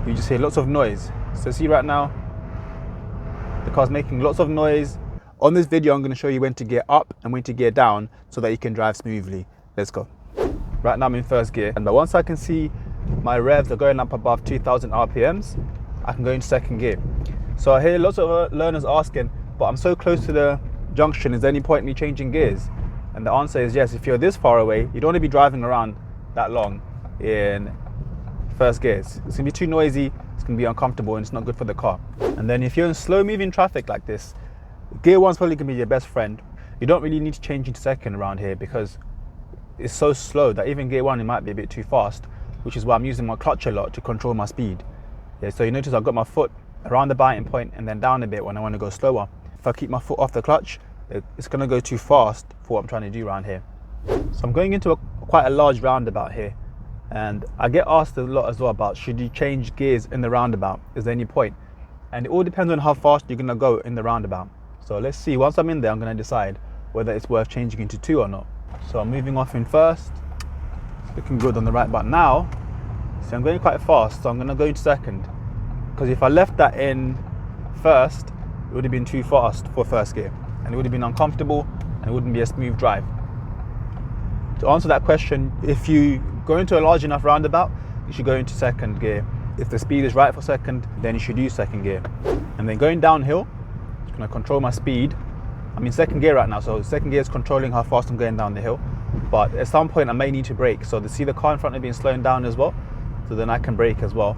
you just hear lots of noise. So see right now, the car's making lots of noise. On this video, I'm going to show you when to gear up and when to gear down so that you can drive smoothly. Let's go. Right now I'm in first gear, but once I can see my revs are going up above 2000 RPMs, I can go into second gear. So I hear lots of learners asking, but I'm so close to the junction, is there any point in me changing gears? And the answer is yes. If you're this far away, you don't want to be driving around that long in first gears. It's going to be too noisy, it's going to be uncomfortable, and it's not good for the car. And then if you're in slow moving traffic like this, gear one's probably going to be your best friend. You don't really need to change into second around here because it's so slow that even gear one, it might be a bit too fast, which is why I'm using my clutch a lot to control my speed. Yeah, so you notice I've got my foot around the biting point and then down a bit when I want to go slower. If I keep my foot off the clutch, it's going to go too fast for what I'm trying to do around here. So I'm going into quite a large roundabout here, and I get asked a lot as well about, should you change gears in the roundabout? Is there any point? And it all depends on how fast you're going to go in the roundabout. So let's see, once I'm in there, I'm going to decide whether it's worth changing into two or not. So I'm moving off in first. It's looking good on the right, but now, see, I'm going quite fast, so I'm going to go into second. Because if I left that in first, it would have been too fast for first gear, and it would have been uncomfortable, and it wouldn't be a smooth drive. To answer that question, if you go into a large enough roundabout, you should go into second gear. If the speed is right for second, then you should use second gear. And then going downhill, I'm going to control my speed. I'm in second gear right now, so second gear is controlling how fast I'm going down the hill. But at some point I may need to brake, so to see the car in front of me is slowing down as well, so then I can brake as well.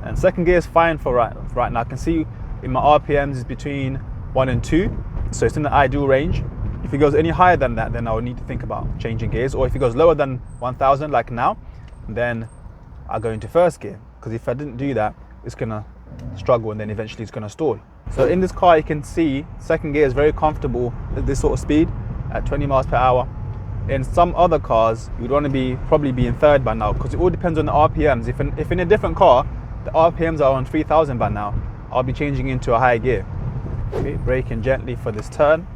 And second gear is fine for right now. I can see in my RPMs is between 1 and 2, so it's in the ideal range. If it goes any higher than that, then I will need to think about changing gears, or if it goes lower than 1000 like now, then I'll go into first gear, because if I didn't do that, it's gonna struggle and then eventually it's gonna stall. So in this car you can see second gear is very comfortable at this sort of speed at 20 miles per hour. In some other cars you would want to probably be in third by now, because it all depends on the RPMs. If in a different car the RPMs are on 3000 by now, I'll be changing into a higher gear. Okay, braking gently for this turn,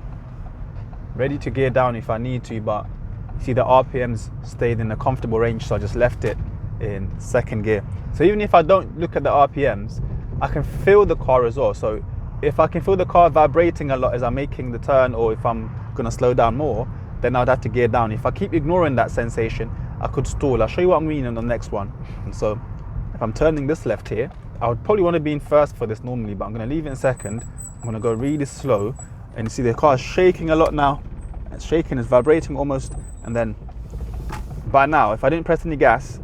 ready to gear down if I need to, but you see the RPMs stayed in a comfortable range, so I just left it in second gear. So even if I don't look at the RPMs, I can feel the car as well. So if I can feel the car vibrating a lot as I'm making the turn, or if I'm going to slow down more, then I'd have to gear down. If I keep ignoring that sensation, I could stall. I'll show you what I mean on the next one. And so if I'm turning this left here, I would probably want to be in first for this normally, but I'm going to leave it in second. I'm going to go really slow, and you see the car is shaking a lot now. It's shaking, it's vibrating almost, and then by now, if I didn't press any gas,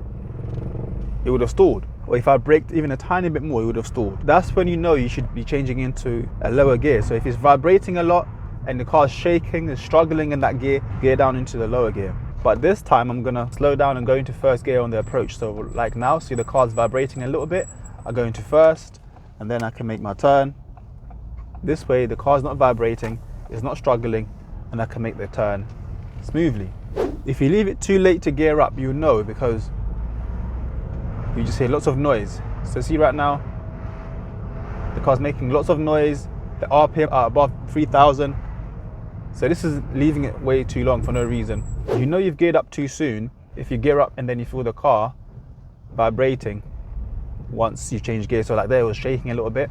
it would have stalled. Or if I braked even a tiny bit more, it would have stalled. That's when you know you should be changing into a lower gear. So if it's vibrating a lot and the car is shaking, it's struggling in that gear, gear down into the lower gear. But this time I'm gonna slow down and go into first gear on the approach. So like now, see the car's vibrating a little bit, I go into first, and then I can make my turn. This way the car's not vibrating, it's not struggling, and I can make the turn smoothly. If you leave it too late to gear up, you know, because you just hear lots of noise. So see right now, the car's making lots of noise, the RPM are above 3000. So this is leaving it way too long for no reason. You know you've geared up too soon if you gear up and then you feel the car vibrating once you change gear. So like there, it was shaking a little bit,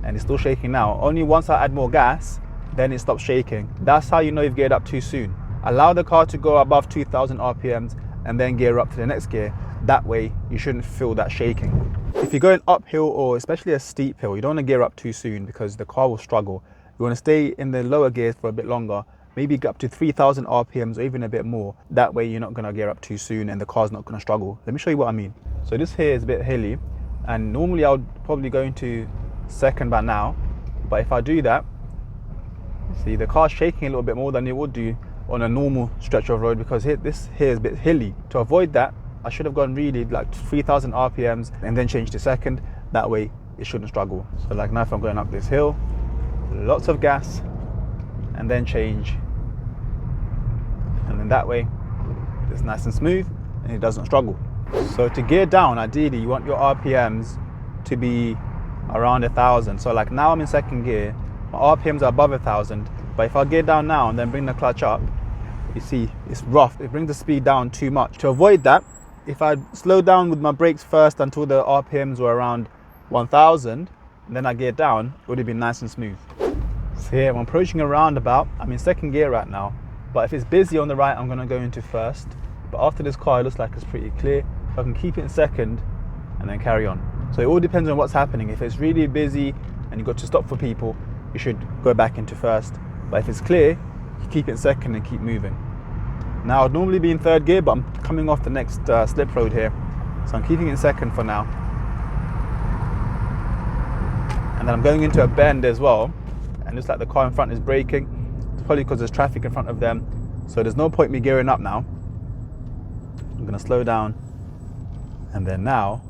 and it's still shaking now. Only once I add more gas, then it stops shaking. That's how you know you've geared up too soon. Allow the car to go above 2000 RPMs and then gear up to the next gear. That way you shouldn't feel that shaking. If you're going uphill, or especially a steep hill, you don't want to gear up too soon because the car will struggle. You want to stay in the lower gears for a bit longer, maybe get up to 3000 RPMs or even a bit more. That way you're not going to gear up too soon and the car's not going to struggle. Let me show you what I mean. So this here is a bit hilly, and normally I would probably go into second by now, but if I do that, see the car's shaking a little bit more than it would do on a normal stretch of road, because this here is a bit hilly. To avoid that, I should have gone really like 3000 RPMs and then changed to second. That way it shouldn't struggle. So like now if I'm going up this hill, lots of gas, and then change, and then that way it's nice and smooth and it doesn't struggle. So to gear down, ideally you want your RPMs to be around 1000. So like now I'm in second gear, my RPMs are above 1000, but if I gear down now and then bring the clutch up, you see it's rough, it brings the speed down too much. To avoid that, if I slow down with my brakes first until the RPMs were around 1000, and then I gear down, it would have been nice and smooth. So here I'm approaching a roundabout. I'm in second gear right now, but if it's busy on the right, I'm going to go into first. But after this car, it looks like it's pretty clear, so I can keep it in second and then carry on. So it all depends on what's happening. If it's really busy and you've got to stop for people, you should go back into first. But if it's clear, you keep it in second and keep moving. Now I'd normally be in third gear, but I'm coming off the next slip road here, so I'm keeping it in second for now. And then I'm going into a bend as well, and it looks like the car in front is braking. It's probably because there's traffic in front of them, so there's no point me gearing up now. I'm going to slow down and then now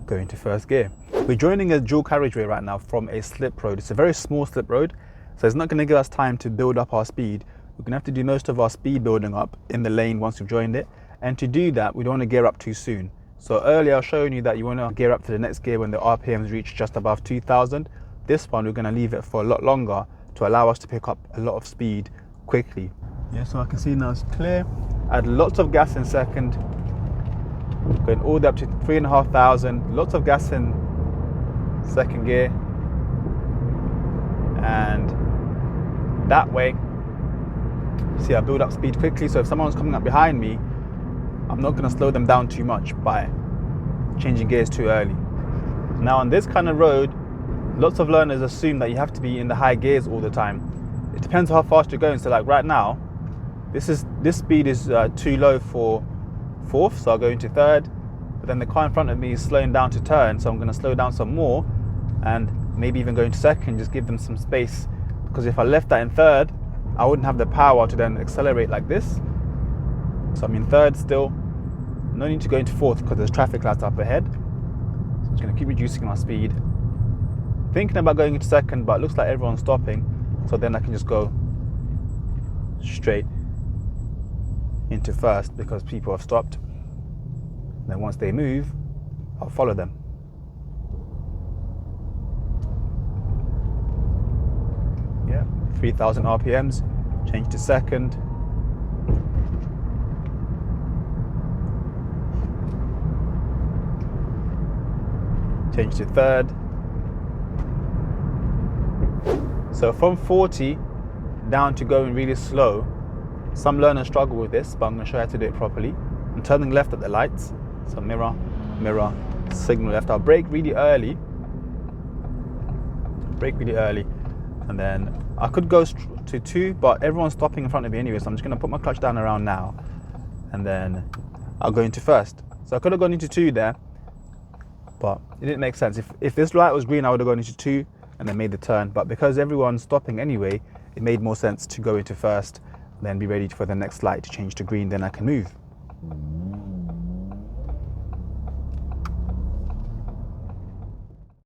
go into first gear. We're joining a dual carriageway right now from a slip road. It's a very small slip road, so it's not going to give us time to build up our speed. We're going to have to do most of our speed building up in the lane once we've joined it, and to do that we don't want to gear up too soon. So earlier I was showing you that you want to gear up to the next gear when the RPMs reach just above 2000. This one we're going to leave it for a lot longer to allow us to pick up a lot of speed quickly. Yeah, so I can see now it's clear. Add lots of gas in second, going all the way up to 3,500. Lots of gas in second gear, and that way, see, I build up speed quickly. So if someone's coming up behind me, I'm not going to slow them down too much by changing gears too early. Now on this kind of road, lots of learners assume that you have to be in the high gears all the time. It depends how fast you're going. So like right now, this speed is too low for fourth, so I'll go into third. But then the car in front of me is slowing down to turn, so I'm going to slow down some more and maybe even go into second, just give them some space. Because if I left that in third, I wouldn't have the power to then accelerate like this. So I'm in third still. No need to go into fourth because there's traffic lights up ahead. So I'm just going to keep reducing my speed. Thinking about going into second, but it looks like everyone's stopping. So then I can just go straight into first because people have stopped. And then once they move, I'll follow them. Yeah, 3,000 RPMs, change to second. Change to third. So from 40 down to going really slow. Some learners struggle with this, but I'm going to show you how to do it properly. I'm turning left at the lights, so mirror, mirror, signal left. I'll brake really early, and then I could go to 2, but everyone's stopping in front of me anyway, so I'm just going to put my clutch down around now, and then I'll go into first. So I could have gone into 2 there, but it didn't make sense. If this light was green, I would have gone into 2 and then made the turn, but because everyone's stopping anyway, it made more sense to go into first, then be ready for the next light to change to green, then I can move.